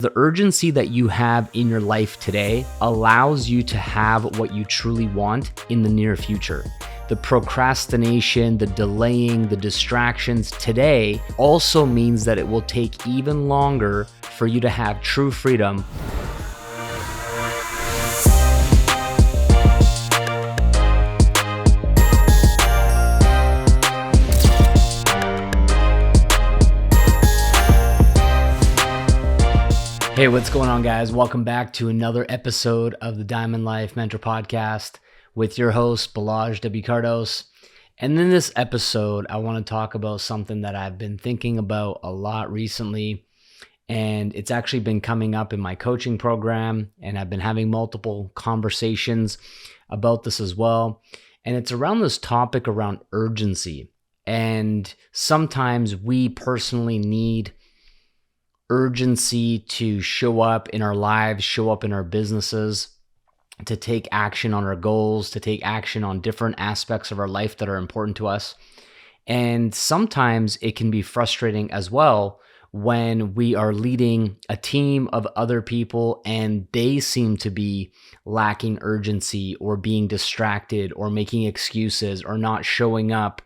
The urgency that you have in your life today allows you to have what you truly want in the near future. The procrastination, the delaying, the distractions today also means that it will take even longer for you to have true freedom. Hey, what's going on, guys? Welcome back to another episode of the Diamond Life Mentor Podcast with your host, Balazs W Kardos. And in this episode, I want to talk about something that I've been thinking about a lot recently. And it's actually been coming up in my coaching program, and I've been having multiple conversations about this as well. And it's around this topic around urgency. And sometimes we personally need urgency to show up in our lives, show up in our businesses, to take action on our goals, to take action on different aspects of our life that are important to us. And sometimes it can be frustrating as well when we are leading a team of other people and they seem to be lacking urgency or being distracted or making excuses or not showing up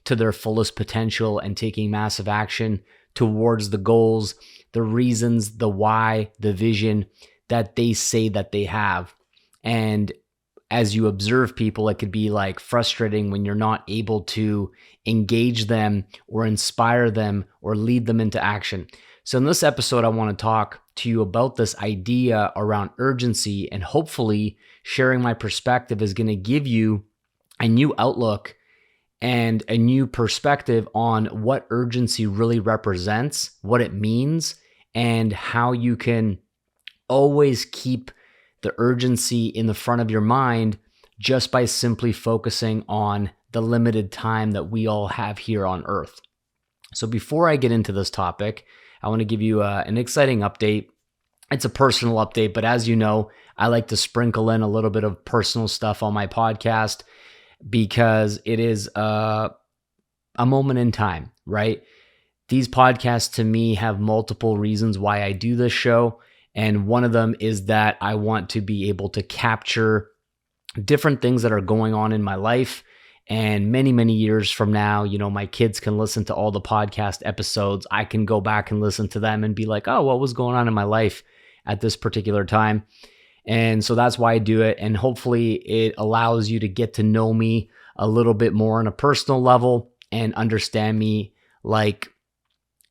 to their fullest potential and taking massive action towards the goals, the reasons, the why, the vision that they say that they have. And as you observe people, it could be like frustrating when you're not able to engage them or inspire them or lead them into action. So in this episode, I want to talk to you about this idea around urgency, and hopefully sharing my perspective is going to give you a new outlook and a new perspective on what urgency really represents, what it means, and how you can always keep the urgency in the front of your mind just by simply focusing on the limited time that we all have here on Earth. So before I get into this topic, I want to give you an exciting update. It's a personal update, but as you know, I like to sprinkle in a little bit of personal stuff on my podcast because it is a moment in time, right? These podcasts to me have multiple reasons why I do this show. And one of them is that I want to be able to capture different things that are going on in my life. And many, many years from now, my kids can listen to all the podcast episodes. I can go back and listen to them and be like, oh, what was going on in my life at this particular time? And so that's why I do it. And hopefully it allows you to get to know me a little bit more on a personal level and understand me like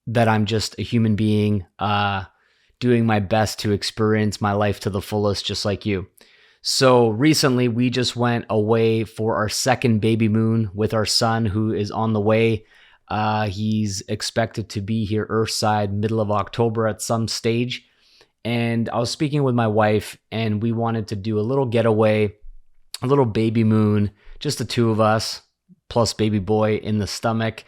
that I'm just a human being doing my best to experience my life to the fullest, just like you. So recently we just went away for our second baby moon with our son, who is on the way. He's expected to be here Earthside middle of October at some stage. And I was speaking with my wife, and we wanted to do a little getaway, a little baby moon, just the two of us, plus baby boy in the stomach.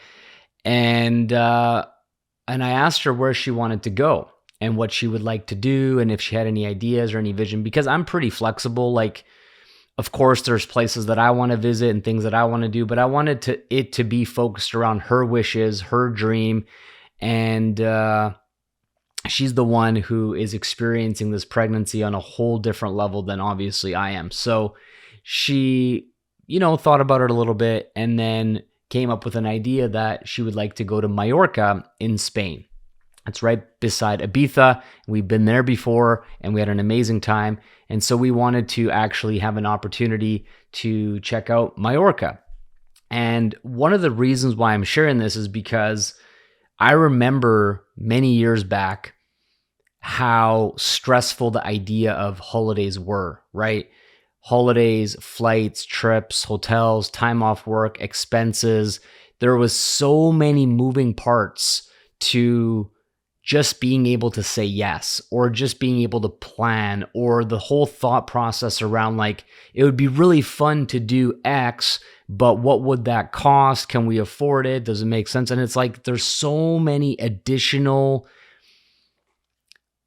And I asked her where she wanted to go and what she would like to do, and if she had any ideas or any vision, because I'm pretty flexible. Like, of course, there's places that I want to visit and things that I want to do, but I wanted it to be focused around her wishes, her dream, and she's the one who is experiencing this pregnancy on a whole different level than obviously I am. So she, thought about it a little bit and then came up with an idea that she would like to go to Mallorca in Spain. It's right beside Ibiza. We've been there before and we had an amazing time. And so we wanted to actually have an opportunity to check out Mallorca. And one of the reasons why I'm sharing this is because I remember many years back how stressful the idea of holidays were, right? Holidays, flights, trips, hotels, time off work, expenses. There was so many moving parts to just being able to say yes, or just being able to plan, or the whole thought process around like, it would be really fun to do X, but what would that cost? Can we afford it? Does it make sense? And it's like, there's so many additional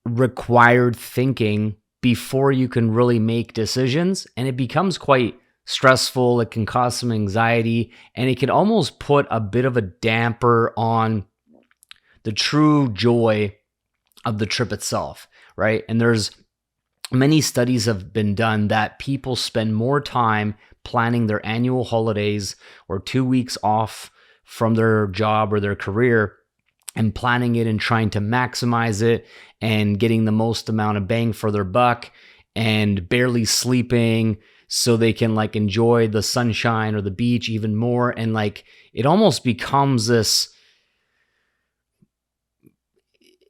required thinking before you can really make decisions. And it becomes quite stressful. It can cause some anxiety, and it can almost put a bit of a damper on the true joy of the trip itself, right? And there's many studies have been done that people spend more time planning their annual holidays or 2 weeks off from their job or their career and planning it and trying to maximize it and getting the most amount of bang for their buck and barely sleeping so they can like enjoy the sunshine or the beach even more. And like it almost becomes this,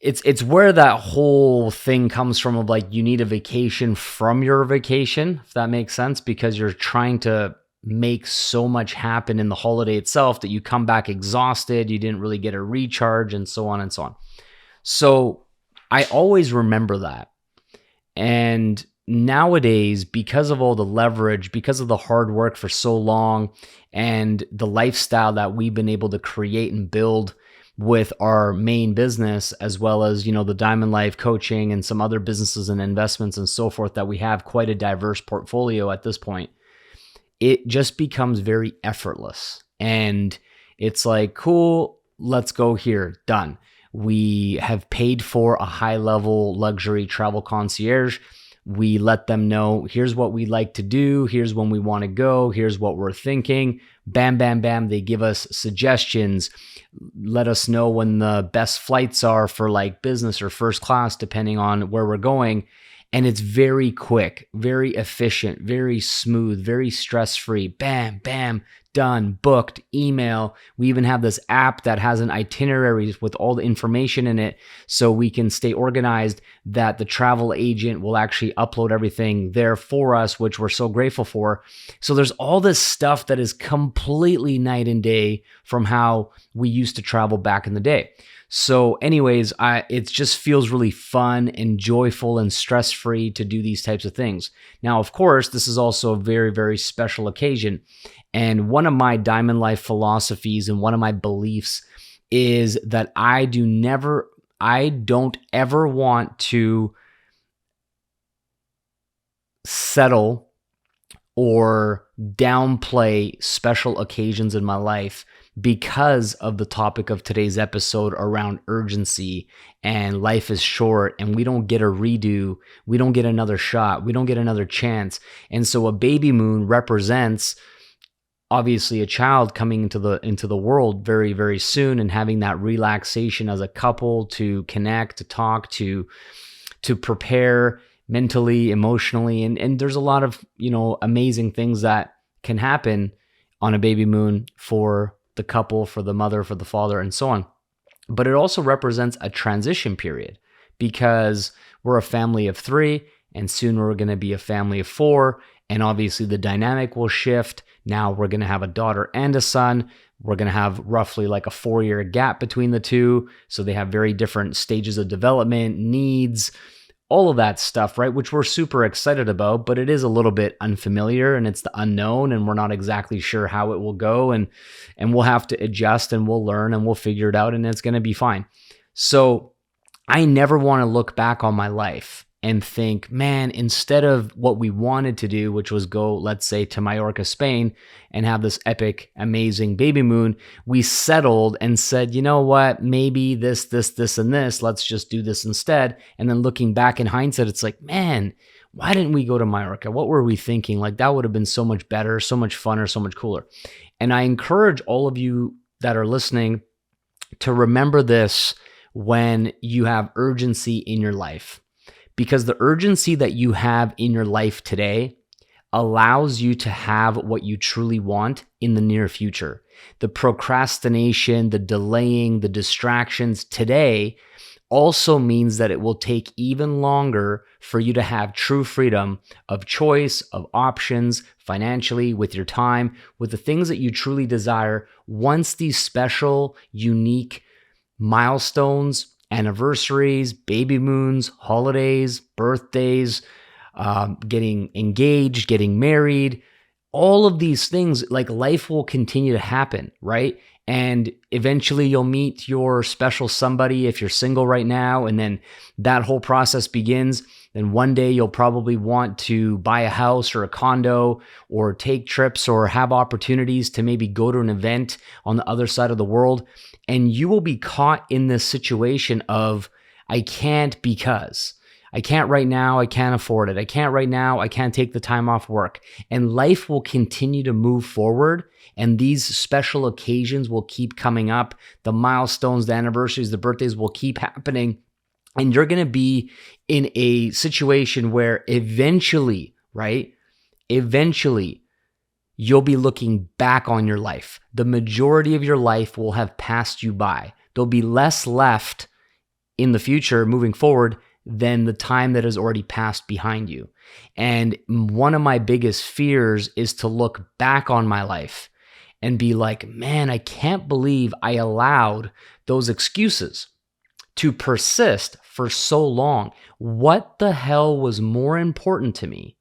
it's where that whole thing comes from of like you need a vacation from your vacation, if that makes sense, because you're trying to make so much happen in the holiday itself that you come back exhausted, you didn't really get a recharge, and so on and so on. So I always remember that. And nowadays, because of all the leverage, because of the hard work for so long and the lifestyle that we've been able to create and build with our main business, as well as, you know, the Diamond Life coaching and some other businesses and investments and so forth, that we have quite a diverse portfolio at this point, it just becomes very effortless. And it's like, cool, let's go here, done. We have paid for a high-level luxury travel concierge. We let them know, here's what we like to do, here's when we want to go, here's what we're thinking. Bam, bam, bam. They give us suggestions, let us know when the best flights are for like business or first class, depending on where we're going. And it's very quick, very efficient, very smooth, very stress-free. Bam, bam, done, booked, email. We even have this app that has an itinerary with all the information in it so we can stay organized, that the travel agent will actually upload everything there for us, which we're so grateful for. So there's all this stuff that is completely night and day from how we used to travel back in the day. So anyways, it just feels really fun and joyful and stress-free to do these types of things. Now, of course, this is also a very, very special occasion. And one of my Diamond Life philosophies and one of my beliefs is that I don't ever want to settle or downplay special occasions in my life because of the topic of today's episode around urgency and life is short and we don't get a redo, we don't get another shot, we don't get another chance. And so a baby moon represents obviously a child coming into the world very, very soon and having that relaxation as a couple to connect, to talk, to prepare mentally, emotionally. And there's a lot of, you know, amazing things that can happen on a baby moon for the couple, for the mother, for the father, and so on. But it also represents a transition period because we're a family of 3 and soon we're going to be a family of 4. And obviously the dynamic will shift. Now we're going to have a daughter and a son. We're going to have roughly like a 4-year gap between the two. So they have very different stages of development, needs, all of that stuff, right? Which we're super excited about, but it is a little bit unfamiliar and it's the unknown and we're not exactly sure how it will go, and we'll have to adjust and we'll learn and we'll figure it out and it's going to be fine. So I never want to look back on my life and think, man, instead of what we wanted to do, which was go, let's say, to Mallorca, Spain, and have this epic, amazing baby moon, we settled and said, you know what, maybe this, and this, let's just do this instead. And then looking back in hindsight, it's like, man, why didn't we go to Mallorca? What were we thinking? Like that would have been so much better, so much funner, so much cooler. And I encourage all of you that are listening to remember this when you have urgency in your life. Because the urgency that you have in your life today allows you to have what you truly want in the near future. The procrastination, the delaying, the distractions today also means that it will take even longer for you to have true freedom of choice, of options, financially, with your time, with the things that you truly desire once these special, unique milestones, anniversaries, baby moons, holidays, birthdays, getting engaged, getting married, all of these things, like life will continue to happen, right? And eventually you'll meet your special somebody if you're single right now, and then that whole process begins. Then one day you'll probably want to buy a house or a condo or take trips or have opportunities to maybe go to an event on the other side of the world. And you will be caught in this situation of, I can't because I can't right now. I can't afford it. I can't right now. I can't take the time off work. And life will continue to move forward. And these special occasions will keep coming up. The milestones, the anniversaries, the birthdays will keep happening. And you're going to be in a situation where eventually, right? Eventually, you'll be looking back on your life. The majority of your life will have passed you by. There'll be less left in the future moving forward than the time that has already passed behind you. And one of my biggest fears is to look back on my life and be like, man, I can't believe I allowed those excuses to persist for so long. What the hell was more important to me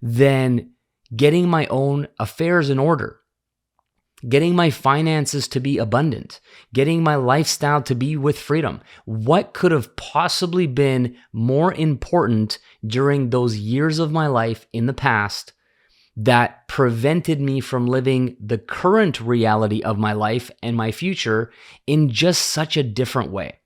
than getting my own affairs in order, getting my finances to be abundant, getting my lifestyle to be with freedom? What could have possibly been more important during those years of my life in the past that prevented me from living the current reality of my life and my future in just such a different way?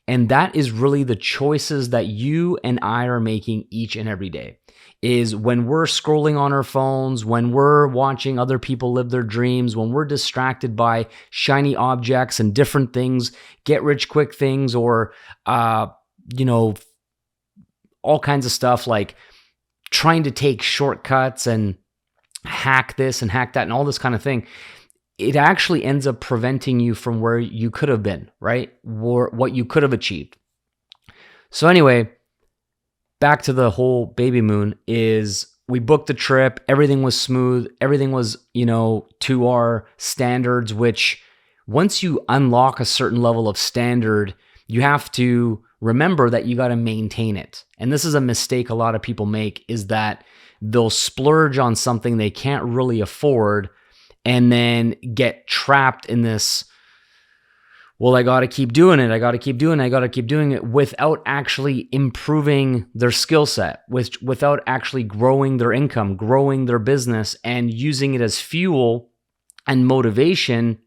And that is really the choices that you and I are making each and every day. Is when we're scrolling on our phones, when we're watching other people live their dreams, when we're distracted by shiny objects and different things, get rich quick things, or, all kinds of stuff like trying to take shortcuts and hack this and hack that and all this kind of thing. It actually ends up preventing you from where you could have been, right? Or what you could have achieved. So anyway, back to the whole baby moon is we booked the trip. Everything was smooth. Everything was, to our standards, which once you unlock a certain level of standard, you have to remember that you got to maintain it. And this is a mistake a lot of people make, is that they'll splurge on something they can't really afford and then get trapped in this, well, I got to keep doing it. I got to keep doing it. I got to keep doing it without actually improving their skill set, without actually growing their income, growing their business, and using it as fuel and motivation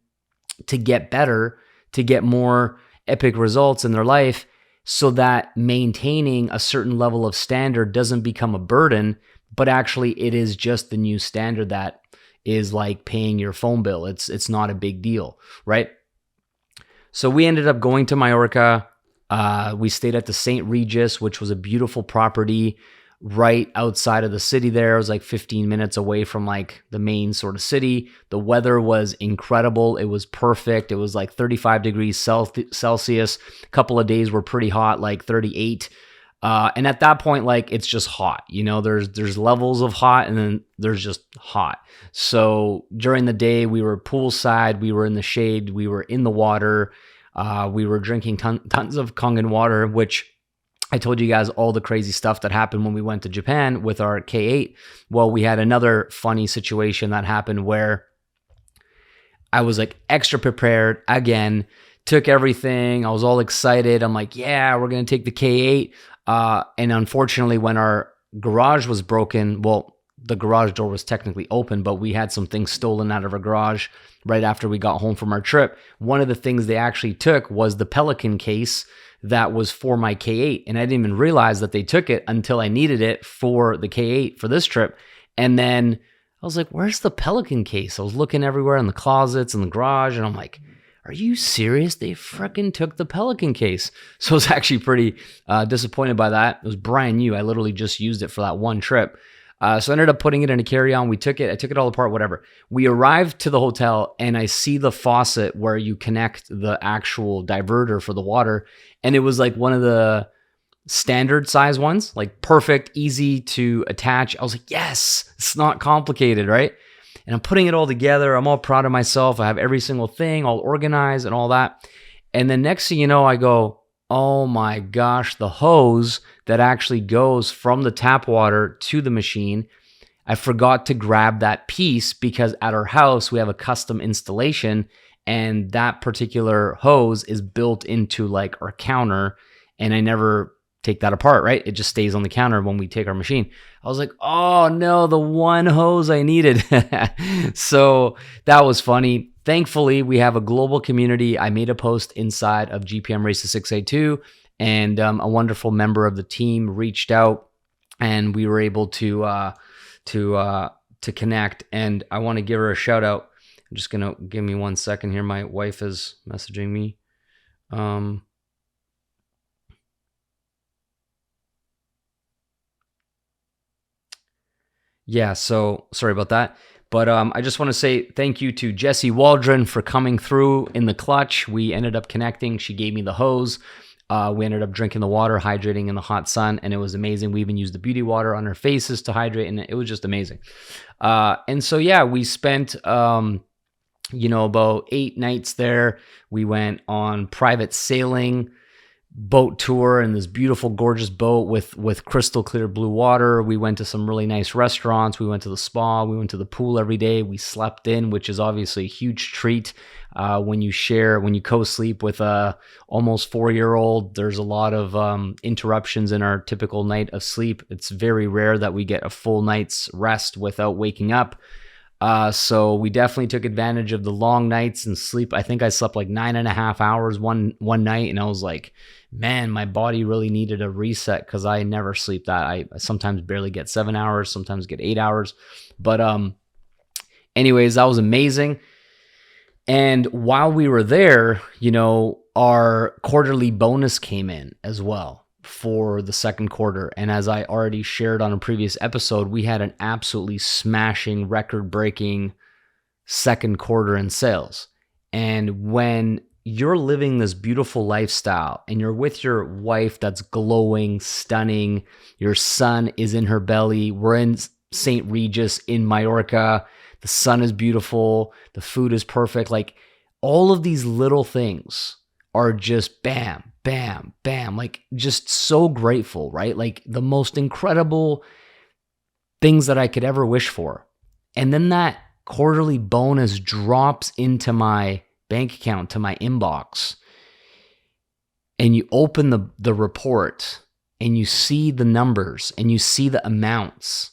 to get better, to get more epic results in their life, so that maintaining a certain level of standard doesn't become a burden, but actually it is just the new standard that is like paying your phone bill. It's not a big deal, right? So we ended up going to Mallorca. We stayed at the St. Regis, which was a beautiful property right outside of the city there. It was like 15 minutes away from like the main sort of city. The weather was incredible. It was perfect. It was like 35 degrees Celsius. A couple of days were pretty hot, like 38. And at that point, like, it's just hot, there's levels of hot, and then there's just hot. So during the day, we were poolside, we were in the shade, we were in the water, we were drinking tons of Kangen water, which I told you guys all the crazy stuff that happened when we went to Japan with our K8. Well, we had another funny situation that happened where I was like extra prepared again, took everything. I was all excited. I'm like, yeah, we're going to take the K8. And unfortunately, when our garage was broken, well, the garage door was technically open, but we had some things stolen out of our garage right after we got home from our trip. One of the things they actually took was the Pelican case that was for my K8. And I didn't even realize that they took it until I needed it for the K8 for this trip. And then I was like, where's the Pelican case? I was looking everywhere in the closets and the garage, and I'm like, are you serious? They freaking took the Pelican case. So I was actually pretty disappointed by that. It was brand new. I literally just used it for that one trip. So I ended up putting it in a carry-on. We took it. I took it all apart, whatever. We arrived to the hotel, and I see the faucet where you connect the actual diverter for the water. And it was like one of the standard size ones, like perfect, easy to attach. I was like, yes, it's not complicated, right? And I'm putting it all together. I'm all proud of myself. I have every single thing all organized and all that. And then next thing you know, I go, oh my gosh, the hose that actually goes from the tap water to the machine, I forgot to grab that piece because at our house, we have a custom installation, and that particular hose is built into like our counter, and I never take that apart, right? It just stays on the counter when we take our machine. I was like, oh no, the one hose I needed. So that was funny. Thankfully, we have a global community. I made a post inside of GPM Races 682, and a wonderful member of the team reached out, and we were able to connect. And I want to give her a shout out. I'm just gonna give me 1 second here. My wife is messaging me. Yeah, so sorry about that. But I just want to say thank you to Jessie Waldron for coming through in the clutch. We ended up connecting. She gave me the hose. We ended up drinking the water, hydrating in the hot sun, and it was amazing. We even used the beauty water on our faces to hydrate, and it was just amazing. And so, yeah, we spent, about 8 nights there. We went on private sailing boat tour in this beautiful, gorgeous boat with crystal clear blue water. We went to some really nice restaurants. We went to the spa. We went to the pool every day. We slept in, which is obviously a huge treat. When you co-sleep with a almost 4-year-old, there's a lot of interruptions in our typical night of sleep. It's very rare that we get a full night's rest without waking up. So we definitely took advantage of the long nights and sleep. I think I slept like 9.5 hours one night, and I was like, man, my body really needed a reset, because I never sleep that. I sometimes barely get 7 hours, sometimes get 8 hours. But anyways, that was amazing. And while we were there, our quarterly bonus came in as well for the second quarter. And as I already shared on a previous episode, we had an absolutely smashing, record-breaking second quarter in sales. And when you're living this beautiful lifestyle and you're with your wife that's glowing, stunning, your son is in her belly, we're in St. Regis in Mallorca, the sun is beautiful, the food is perfect, like all of these little things are just bam, bam, bam, like just so grateful, right? Like the most incredible things that I could ever wish for. And then that quarterly bonus drops into my bank account, to my inbox, and you open the report and you see the numbers and you see the amounts.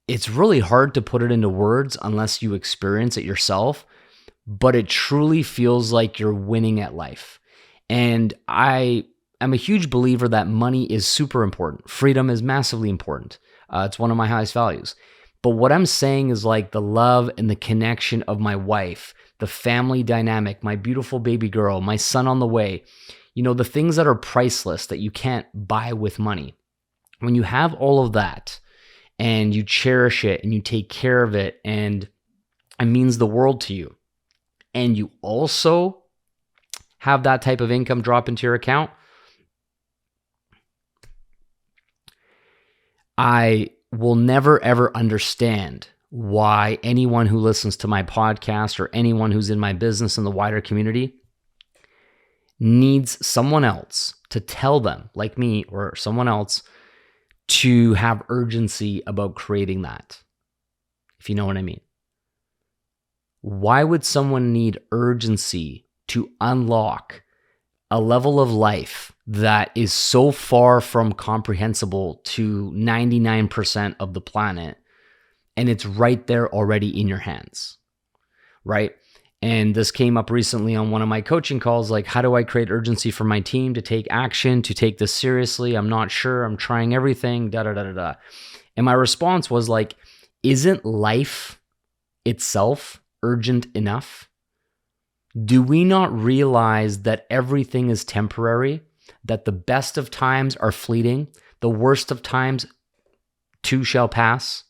It's really hard to put it into words unless you experience it yourself, but it truly feels like you're winning at life. And I am a huge believer that money is super important. Freedom is massively important. It's one of my highest values. But what I'm saying is like the love and the connection of my wife, the family dynamic, my beautiful baby girl, my son on the way, the things that are priceless that you can't buy with money. When you have all of that and you cherish it and you take care of it and it means the world to you, and you also have that type of income drop into your account, I will never ever understand why anyone who listens to my podcast or anyone who's in my business in the wider community needs someone else to tell them, like me or someone else, to have urgency about creating that, if you know what I mean. Why would someone need urgency to unlock a level of life that is so far from comprehensible to 99% of the planet, and it's right there already in your hands, right? And this came up recently on one of my coaching calls, like, how do I create urgency for my team to take action, to take this seriously? I'm not sure. I'm trying everything, da-da-da-da-da. And my response was like, isn't life itself urgent enough? Do we not realize that everything is temporary, that the best of times are fleeting, the worst of times too shall pass?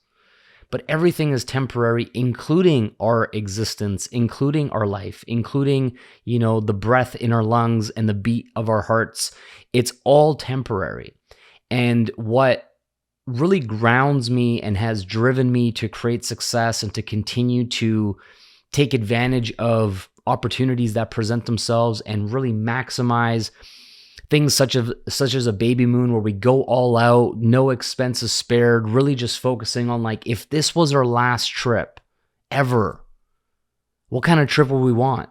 But everything is temporary, including our existence, including our life, including, the breath in our lungs and the beat of our hearts. It's all temporary. And what really grounds me and has driven me to create success and to continue to take advantage of opportunities that present themselves and really maximize things such as a baby moon, where we go all out, no expenses spared, really just focusing on, like, if this was our last trip ever, what kind of trip would we want?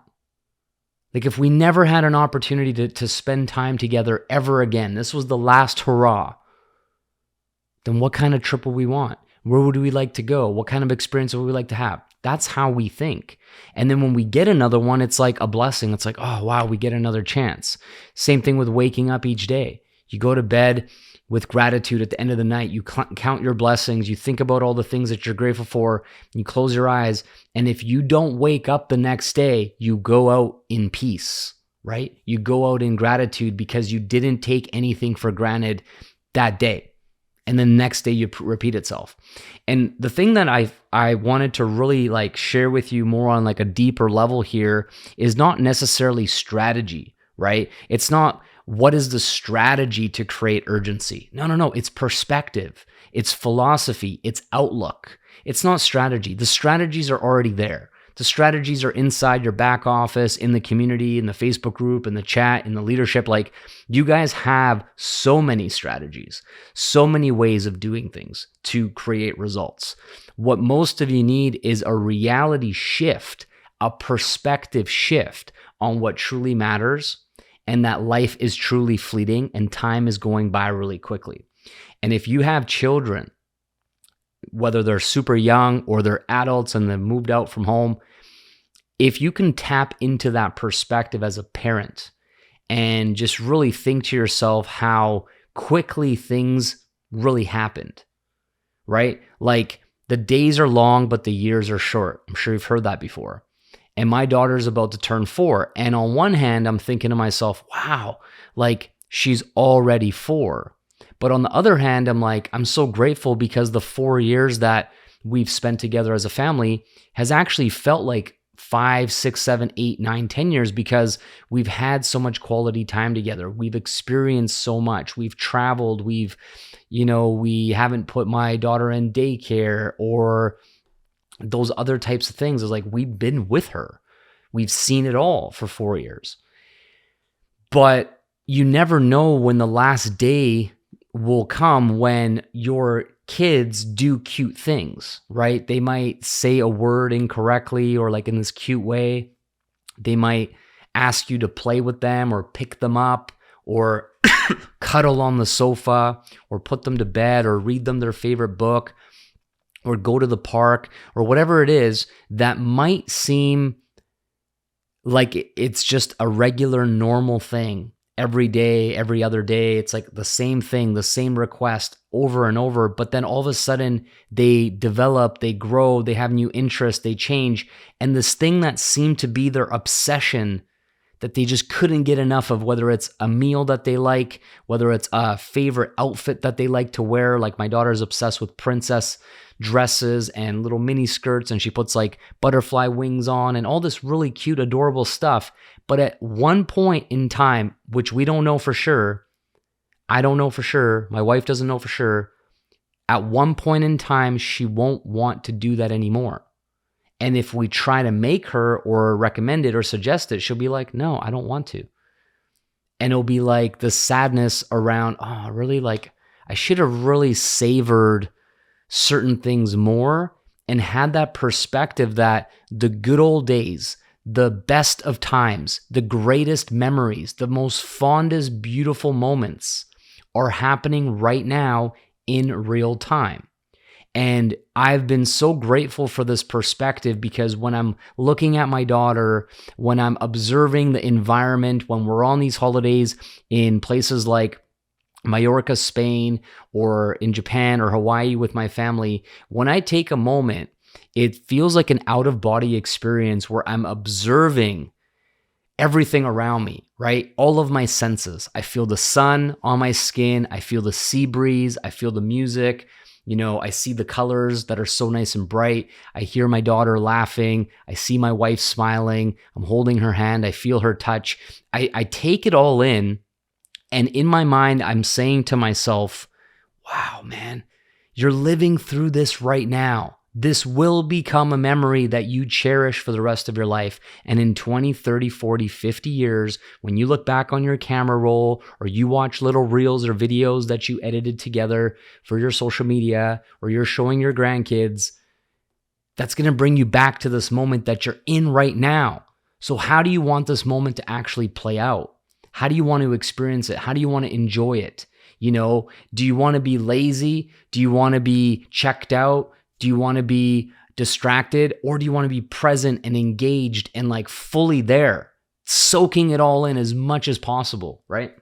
Like, if we never had an opportunity to spend time together ever again, this was the last hurrah, then what kind of trip would we want? Where would we like to go? What kind of experience would we like to have? That's how we think. And then when we get another one, it's like a blessing. It's like, oh, wow, we get another chance. Same thing with waking up each day. You go to bed with gratitude at the end of the night. You count your blessings. You think about all the things that you're grateful for. You close your eyes. And if you don't wake up the next day, you go out in peace, right? You go out in gratitude because you didn't take anything for granted that day. And then the next day you repeat itself. And the thing that I wanted to really like share with you more on like a deeper level here is not necessarily strategy, right? It's not what is the strategy to create urgency. No. It's perspective. It's philosophy. It's outlook. It's not strategy. The strategies are already there. The strategies are inside your back office, in the community, in the Facebook group, in the chat, in the leadership. Like, you guys have so many strategies, so many ways of doing things to create results. What most of you need is a reality shift, a perspective shift on what truly matters, and that life is truly fleeting and time is going by really quickly. And if you have children, whether they're super young or they're adults and they've moved out from home, if you can tap into that perspective as a parent and just really think to yourself how quickly things really happened, right? Like, the days are long, but the years are short. I'm sure you've heard that before. And my daughter's about to turn 4. And on one hand, I'm thinking to myself, wow, like, she's already 4. But on the other hand, I'm like, I'm so grateful because the 4 years that we've spent together as a family has actually felt like 5, 6, 7, 8, 9, 10 years because we've had so much quality time together. We've experienced so much. We've traveled. We haven't put my daughter in daycare or those other types of things. It's like, we've been with her. We've seen it all for 4 years. But you never know when the last day will come when your kids do cute things, right? They might say a word incorrectly or like in this cute way. They might ask you to play with them or pick them up or cuddle on the sofa or put them to bed or read them their favorite book or go to the park or whatever it is that might seem like it's just a regular normal thing. Every day, every other day, it's like the same thing, the same request over and over. But then all of a sudden they develop, they grow, they have new interests, they change. And this thing that seemed to be their obsession that they just couldn't get enough of, whether it's a meal that they like, whether it's a favorite outfit that they like to wear. Like, my daughter's obsessed with princess dresses and little mini skirts, and she puts like butterfly wings on and all this really cute, adorable stuff. But at one point in time, which we don't know for sure, I don't know for sure, my wife doesn't know for sure, at one point in time, she won't want to do that anymore. And if we try to make her or recommend it or suggest it, she'll be like, no, I don't want to. And it'll be like the sadness around, oh, really? Like, I should have really savored certain things more and had that perspective that the good old days, the best of times, the greatest memories, the most fondest, beautiful moments are happening right now in real time. And I've been so grateful for this perspective because when I'm looking at my daughter, when I'm observing the environment, when we're on these holidays in places like Mallorca, Spain, or in Japan or Hawaii with my family, when I take a moment, it feels like an out-of-body experience where I'm observing everything around me, right? All of my senses. I feel the sun on my skin. I feel the sea breeze. I feel the music. I see the colors that are so nice and bright. I hear my daughter laughing. I see my wife smiling. I'm holding her hand. I feel her touch. I take it all in. And in my mind, I'm saying to myself, wow, man, you're living through this right now. This will become a memory that you cherish for the rest of your life. And in 20, 30, 40, 50 years, when you look back on your camera roll or you watch little reels or videos that you edited together for your social media or you're showing your grandkids, that's going to bring you back to this moment that you're in right now. So how do you want this moment to actually play out? How do you want to experience it? How do you want to enjoy it? Do you want to be lazy? Do you want to be checked out? Do you want to be distracted, or do you want to be present and engaged and like fully there, soaking it all in as much as possible, right?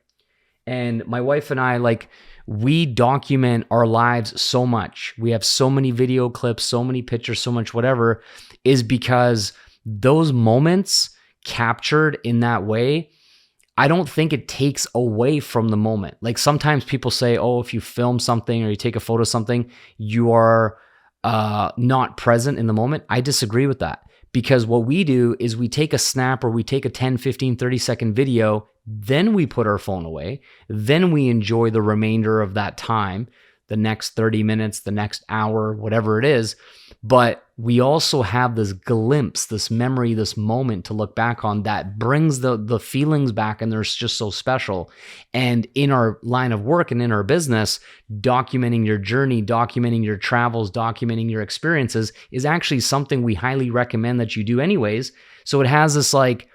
And my wife and I, like, we document our lives so much. We have so many video clips, so many pictures, so much whatever, is because those moments captured in that way, I don't think it takes away from the moment. Like sometimes people say, oh, if you film something or you take a photo of something, you are not present in the moment. I disagree with that, because what we do is we take a snap or we take a 10, 15, 30-second video, then we put our phone away, then we enjoy the remainder of that time, the next 30 minutes, the next hour, whatever it is. But we also have this glimpse, this memory, this moment to look back on that brings the feelings back, and they're just so special. And in our line of work and in our business, documenting your journey, documenting your travels, documenting your experiences is actually something we highly recommend that you do anyways. So it has this like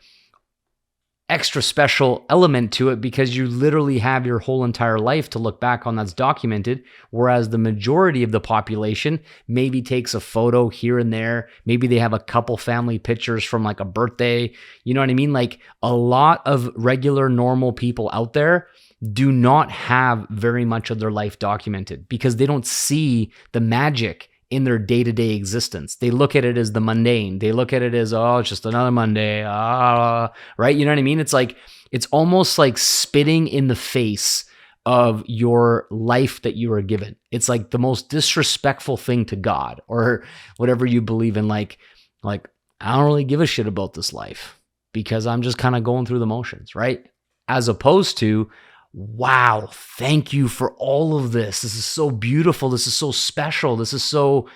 extra special element to it, because you literally have your whole entire life to look back on that's documented, whereas the majority of the population maybe takes a photo here and there. Maybe they have a couple family pictures from like a birthday. You know what I mean? Like a lot of regular, normal people out there do not have very much of their life documented because they don't see the magic in their day-to-day existence. They look at it as the mundane. They look at it as, oh, it's just another Monday, right? You know what I mean? It's like, it's almost like spitting in the face of your life that you are given. It's like the most disrespectful thing to God or whatever you believe in. Like I don't really give a shit about this life because I'm just kind of going through the motions, right? As opposed to, wow, thank you for all of this. This is so beautiful. This is so special. This is so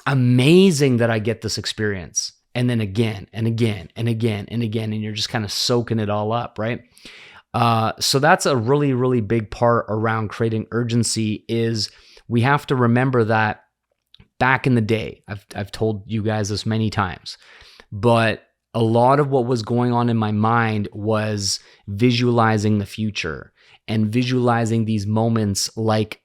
amazing that I get this experience. And then again and again and again and again, and you're just kind of soaking it all up, right? So that's a really, really big part around creating urgency. Is we have to remember that back in the day, I've told you guys this many times, but a lot of what was going on in my mind was visualizing the future and visualizing these moments, like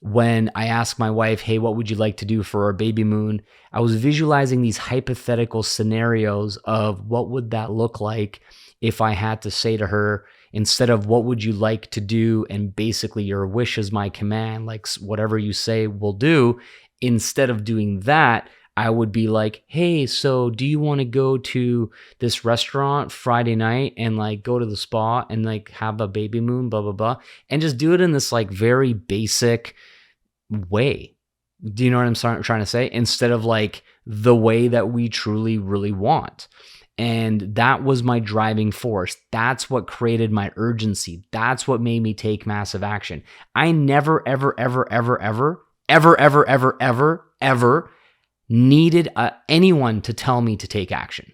when I asked my wife, hey, what would you like to do for our baby moon? I was visualizing these hypothetical scenarios of what would that look like if I had to say to her, instead of what would you like to do, and basically your wish is my command, like whatever you say we'll do. Instead of doing that, I would be like, hey, so do you want to go to this restaurant Friday night and like go to the spa and like have a baby moon, blah, blah, blah, and just do it in this like very basic way. Do you know what I'm trying to say? Instead of like the way that we truly, really want. And that was my driving force. That's what created my urgency. That's what made me take massive action. I never, ever, ever, ever, ever, ever, ever, ever, ever, ever needed anyone to tell me to take action.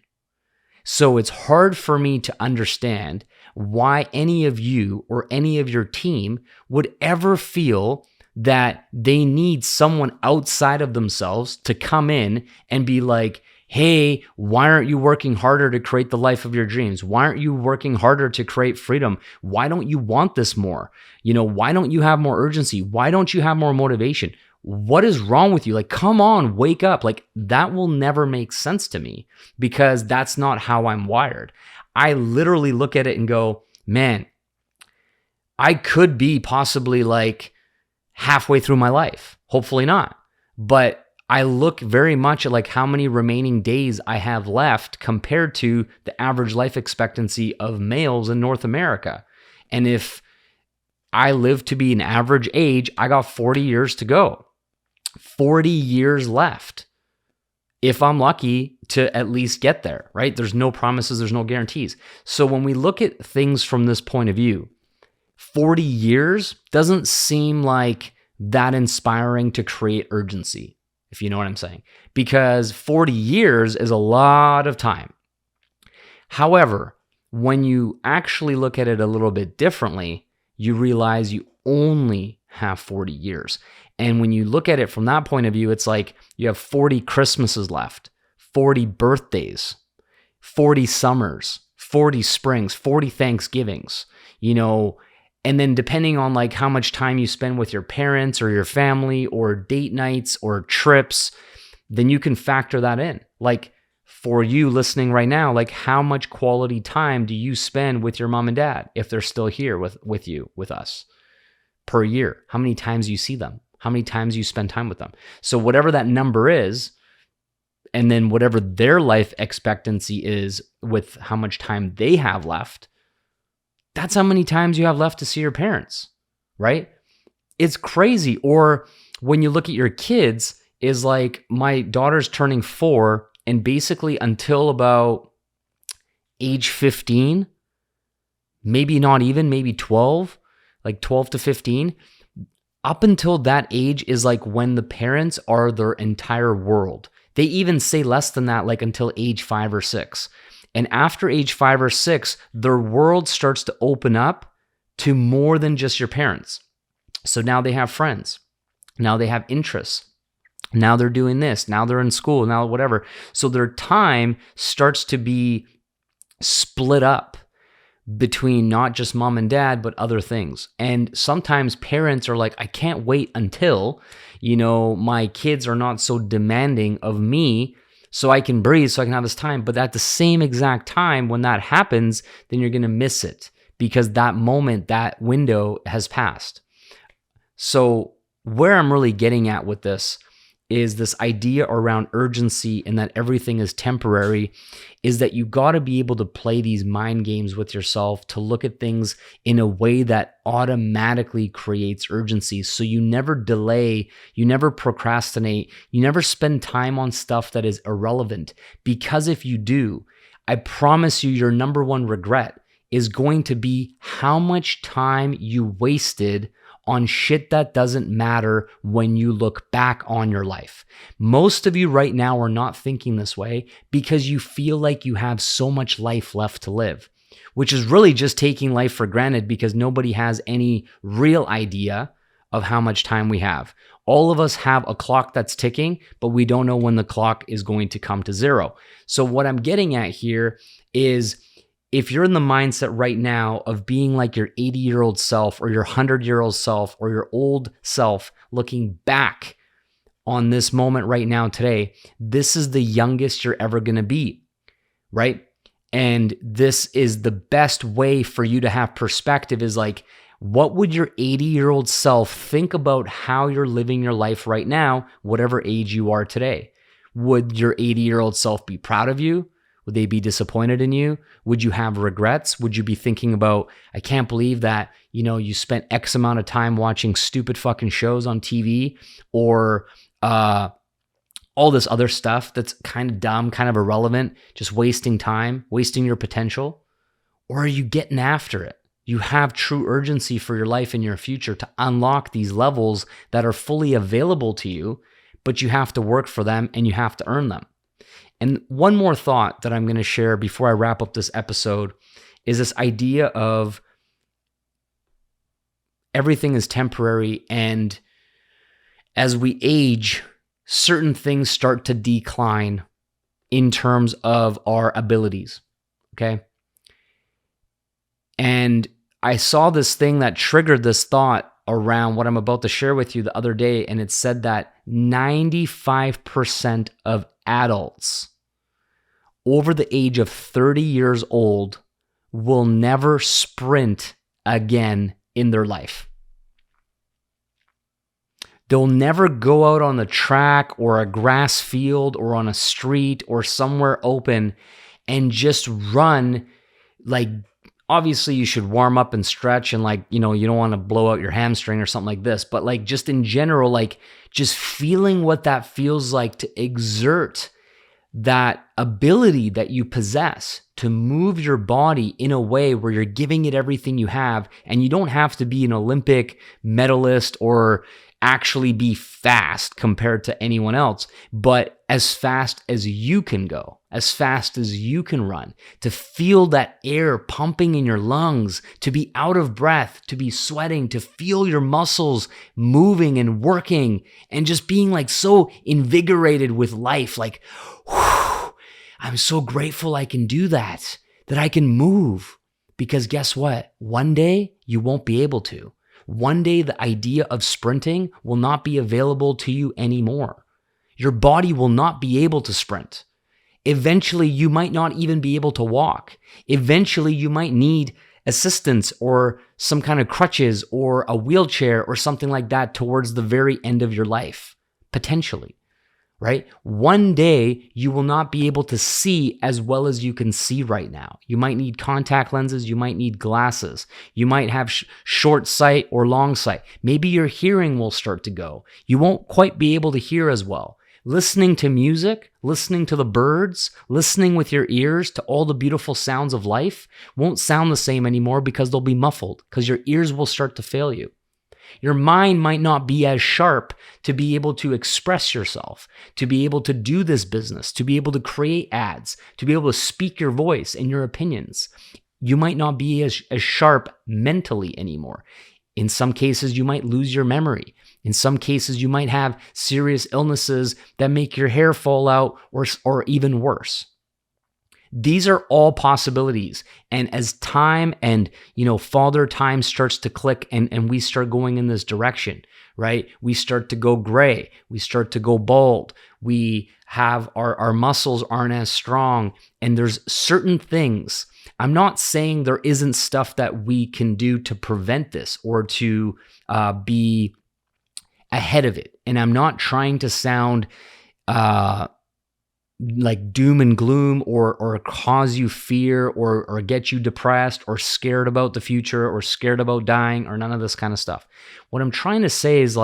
So it's hard for me to understand why any of you or any of your team would ever feel that they need someone outside of themselves to come in and be like, hey, why aren't you working harder to create the life of your dreams? Why aren't you working harder to create freedom? Why don't you want this more? Why don't you have more urgency? Why don't you have more motivation? What is wrong with you? Like, come on, wake up. Like, that will never make sense to me because that's not how I'm wired. I literally look at it and go, man, I could be possibly like halfway through my life. Hopefully not. But I look very much at like how many remaining days I have left compared to the average life expectancy of males in North America. And if I live to be an average age, I got 40 years to go. 40 years left. If I'm lucky to at least get there, right? There's no promises, there's no guarantees. So when we look at things from this point of view, 40 years doesn't seem like that inspiring to create urgency, if you know what I'm saying, because 40 years is a lot of time. However, when you actually look at it a little bit differently, you realize you only have 40 years. And when you look at it from that point of view, it's like you have 40 Christmases left, 40 birthdays, 40 summers, 40 springs, 40 Thanksgivings, and then depending on like how much time you spend with your parents or your family or date nights or trips, then you can factor that in. Like for you listening right now, like how much quality time do you spend with your mom and dad if they're still here with you, with us per year? How many times you see them? How many times you spend time with them? So whatever that number is, and then whatever their life expectancy is with how much time they have left, that's how many times you have left to see your parents, right? It's crazy. Or when you look at your kids, is like my daughter's turning 4, and basically until about age 15, maybe not even, maybe 12, like 12 to 15, up until that age is like when the parents are their entire world. They even say less than that, like until age 5 or 6. And after age 5 or 6, their world starts to open up to more than just your parents. So now they have friends. Now they have interests. Now they're doing this. Now they're in school. Now whatever. So their time starts to be split up between not just mom and dad, but other things. And sometimes parents are like, I can't wait until, my kids are not so demanding of me so I can breathe, so I can have this time. But at the same exact time, when that happens, then you're going to miss it because that moment, that window has passed. So where I'm really getting at with this is this idea around urgency and that everything is temporary, is that you got to be able to play these mind games with yourself to look at things in a way that automatically creates urgency. So you never delay, you never procrastinate, you never spend time on stuff that is irrelevant. Because if you do, I promise you, your number one regret is going to be how much time you wasted on shit that doesn't matter when you look back on your life. Most of you right now are not thinking this way because you feel like you have so much life left to live, which is really just taking life for granted because nobody has any real idea of how much time we have. All of us have a clock that's ticking, but we don't know when the clock is going to come to zero. So what I'm getting at here is, if you're in the mindset right now of being like your 80-year-old self or your 100-year-old self or your old self looking back on this moment right now today, this is the youngest you're ever going to be, right? And this is the best way for you to have perspective, is like, what would your 80-year-old self think about how you're living your life right now, whatever age you are today? Would your 80-year-old self be proud of you? Would they be disappointed in you? Would you have regrets? Would you be thinking about, I can't believe that, you spent X amount of time watching stupid fucking shows on TV, or all this other stuff that's kind of dumb, kind of irrelevant, just wasting time, wasting your potential? Or are you getting after it? You have true urgency for your life and your future to unlock these levels that are fully available to you, but you have to work for them and you have to earn them. And one more thought that I'm going to share before I wrap up this episode is this idea of everything is temporary, and as we age, certain things start to decline in terms of our abilities, okay? And I saw this thing that triggered this thought around what I'm about to share with you the other day, and it said that 95% of adults over the age of 30 years old will never sprint again in their life. They'll never go out on the track or a grass field or on a street or somewhere open and just run. Like, obviously you should warm up and stretch, and you don't want to blow out your hamstring or something like this, but just in general, just feeling what that feels like to exert that ability that you possess to move your body in a way where you're giving it everything you have. And you don't have to be an Olympic medalist or actually be fast compared to anyone else, but as fast as you can go, as fast as you can run, to feel that air pumping in your lungs, to be out of breath, to be sweating, to feel your muscles moving and working, and just being so invigorated with life. Whew, I'm so grateful I can do that I can move. Because guess what? One day you won't be able to. One day the idea of sprinting will not be available to you anymore. Your body will not be able to sprint. Eventually, you might not even be able to walk. Eventually, you might need assistance or some kind of crutches or a wheelchair or something like that towards the very end of your life, potentially, right? One day, you will not be able to see as well as you can see right now. You might need contact lenses. You might need glasses. You might have short sight or long sight. Maybe your hearing will start to go. You won't quite be able to hear as well. Listening to music, listening to the birds, listening with your ears to all the beautiful sounds of life won't sound the same anymore because they'll be muffled, because your ears will start to fail you. Your mind might not be as sharp to be able to express yourself, to be able to do this business, to be able to create ads, to be able to speak your voice and your opinions. You might not be as sharp mentally anymore. In some cases, you might lose your memory. In some cases, you might have serious illnesses that make your hair fall out or even worse. These are all possibilities. And as time and, father time starts to click and we start going in this direction, right? We start to go gray. We start to go bald. We have our muscles aren't as strong. And there's certain things. I'm not saying there isn't stuff that we can do to prevent this or to be ahead of it. And I'm not trying to sound like doom and gloom or cause you fear or get you depressed or scared about the future or scared about dying or none of this kind of stuff. What I'm trying to say is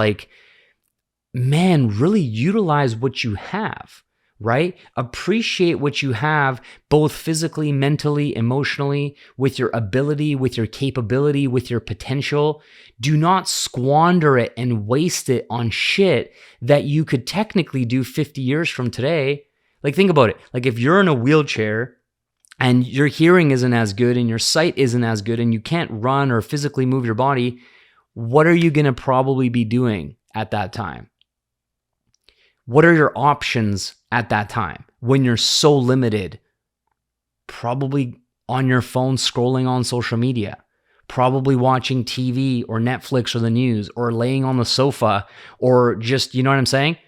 man, really utilize what you have, right? Appreciate what you have, both physically, mentally, emotionally, with your ability, with your capability, with your potential. Do not squander it and waste it on shit that you could technically do 50 years from today. Think about it. If you're in a wheelchair and your hearing isn't as good and your sight isn't as good and you can't run or physically move your body, what are you going to probably be doing at that time? What are your options at that time when you're so limited? Probably on your phone scrolling on social media, probably watching TV or Netflix or the news or laying on the sofa or just, you know what I'm saying?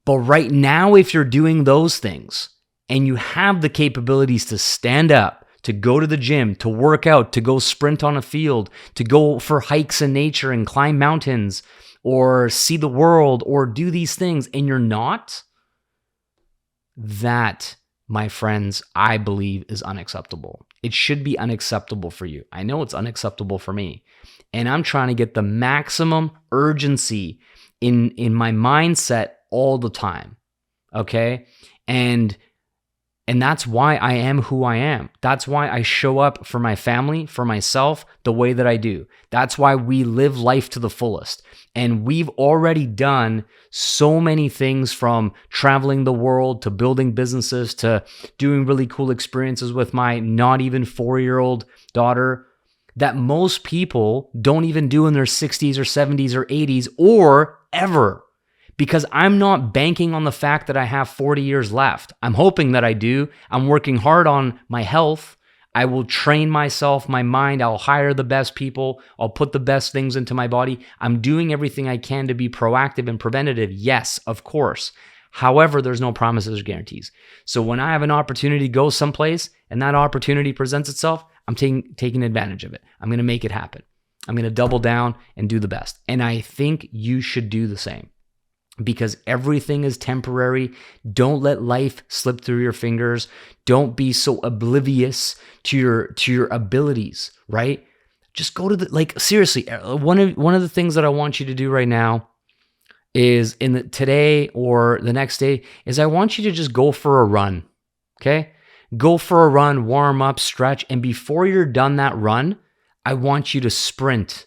But right now, if you're doing those things and you have the capabilities to stand up, to go to the gym, to work out, to go sprint on a field, to go for hikes in nature and climb mountains or see the world or do these things, and you're not, that, my friends, I believe is unacceptable. It should be unacceptable for you. I know it's unacceptable for me. And I'm trying to get the maximum urgency in my mindset all the time, okay? And that's why I am who I am. That's why I show up for my family, for myself, the way that I do. That's why we live life to the fullest. And we've already done so many things, from traveling the world to building businesses to doing really cool experiences with my not even 4-year-old daughter, that most people don't even do in their 60s or 70s or 80s or ever. Because I'm not banking on the fact that I have 40 years left. I'm hoping that I do. I'm working hard on my health. I will train myself, my mind. I'll hire the best people. I'll put the best things into my body. I'm doing everything I can to be proactive and preventative. Yes, of course. However, there's no promises or guarantees. So when I have an opportunity to go someplace and that opportunity presents itself, I'm taking advantage of it. I'm going to make it happen. I'm going to double down and do the best. And I think you should do the same. Because everything is temporary. Don't let life slip through your fingers. Don't be so oblivious to your abilities, right? Just go to seriously, one of the things that I want you to do right now is today or the next day is I want you to just go for a run, okay? Go for a run, warm up, stretch, and before you're done that run, I want you to sprint.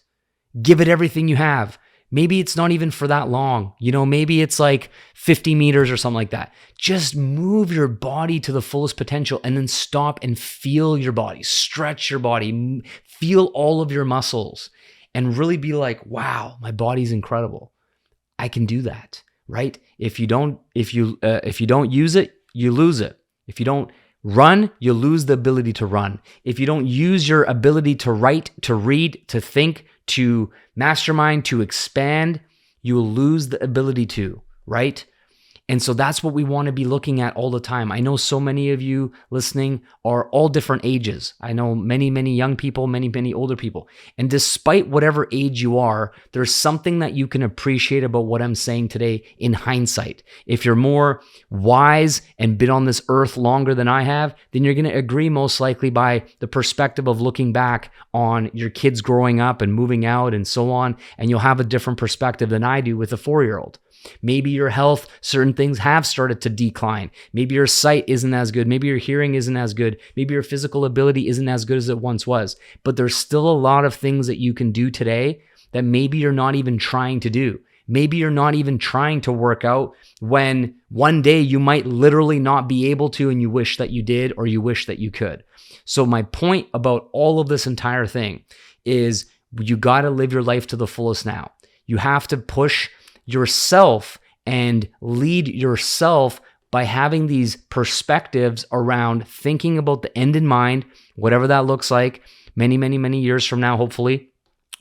Give it everything you have. Maybe it's not even for that long. Maybe it's 50 meters or something like that. Just move your body to the fullest potential and then stop and feel your body, stretch your body, feel all of your muscles and really be like, wow, my body's incredible. I can do that, right? If you don't use it, you lose it. If you don't run, you lose the ability to run. If you don't use your ability to write, to read, to think, to mastermind, to expand, you will lose the ability to, right? And so that's what we want to be looking at all the time. I know so many of you listening are all different ages. I know many, many young people, many, many older people. And despite whatever age you are, there's something that you can appreciate about what I'm saying today in hindsight. If you're more wise and been on this earth longer than I have, then you're going to agree most likely by the perspective of looking back on your kids growing up and moving out and so on. And you'll have a different perspective than I do with a 4-year-old. Maybe your health, certain things have started to decline. Maybe your sight isn't as good. Maybe your hearing isn't as good. Maybe your physical ability isn't as good as it once was. But there's still a lot of things that you can do today that maybe you're not even trying to do. Maybe you're not even trying to work out when one day you might literally not be able to and you wish that you did or you wish that you could. So my point about all of this entire thing is you got to live your life to the fullest now. You have to push yourself and lead yourself by having these perspectives around thinking about the end in mind, whatever that looks like, many, many, many years from now, hopefully,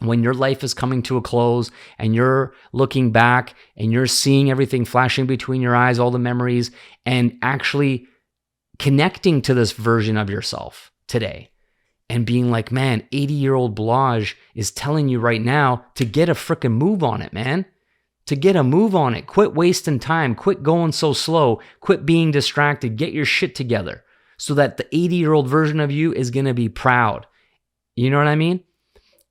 when your life is coming to a close and you're looking back and you're seeing everything flashing between your eyes, all the memories, and actually connecting to this version of yourself today and being like, man, 80-year-old Balazs is telling you right now to get a freaking move on it, man. To get a move on it. Quit wasting time. Quit going so slow. Quit being distracted. Get your shit together so that the 80-year-old version of you is going to be proud. You know what I mean?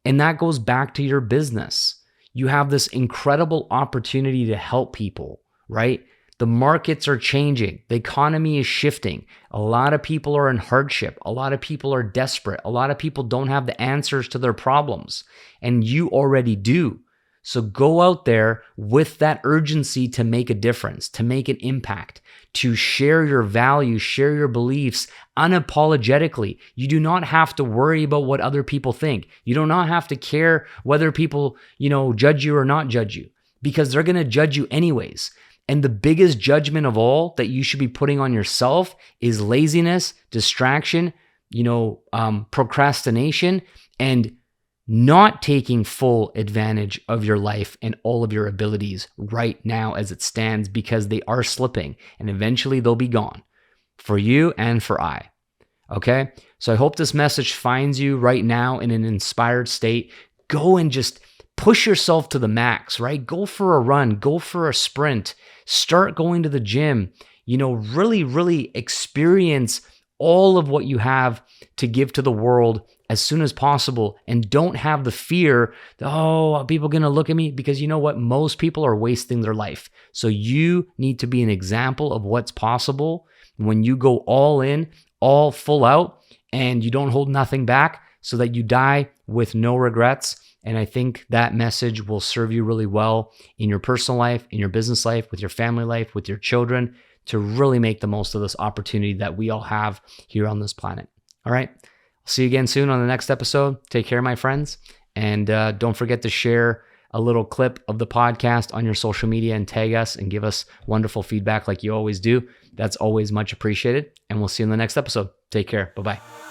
And that goes back to your business. You have this incredible opportunity to help people, right? The markets are changing. The economy is shifting. A lot of people are in hardship. A lot of people are desperate. A lot of people don't have the answers to their problems. And you already do. So go out there with that urgency to make a difference, to make an impact, to share your values, share your beliefs unapologetically. You do not have to worry about what other people think. You do not have to care whether people, judge you or not judge you, because they're going to judge you anyways. And the biggest judgment of all that you should be putting on yourself is laziness, distraction, procrastination, and not taking full advantage of your life and all of your abilities right now as it stands, because they are slipping and eventually they'll be gone for you and for I. Okay? So I hope this message finds you right now in an inspired state. Go and just push yourself to the max, right? Go for a run, go for a sprint, start going to the gym, really, really experience all of what you have to give to the world as soon as possible, and don't have the fear that, are people going to look at me? Because you know what? Most people are wasting their life. So you need to be an example of what's possible when you go all in, all full out, and you don't hold nothing back so that you die with no regrets. And I think that message will serve you really well in your personal life, in your business life, with your family life, with your children, to really make the most of this opportunity that we all have here on this planet. All right. See you again soon on the next episode. Take care, my friends. And don't forget to share a little clip of the podcast on your social media and tag us and give us wonderful feedback like you always do. That's always much appreciated. And we'll see you in the next episode. Take care. Bye-bye.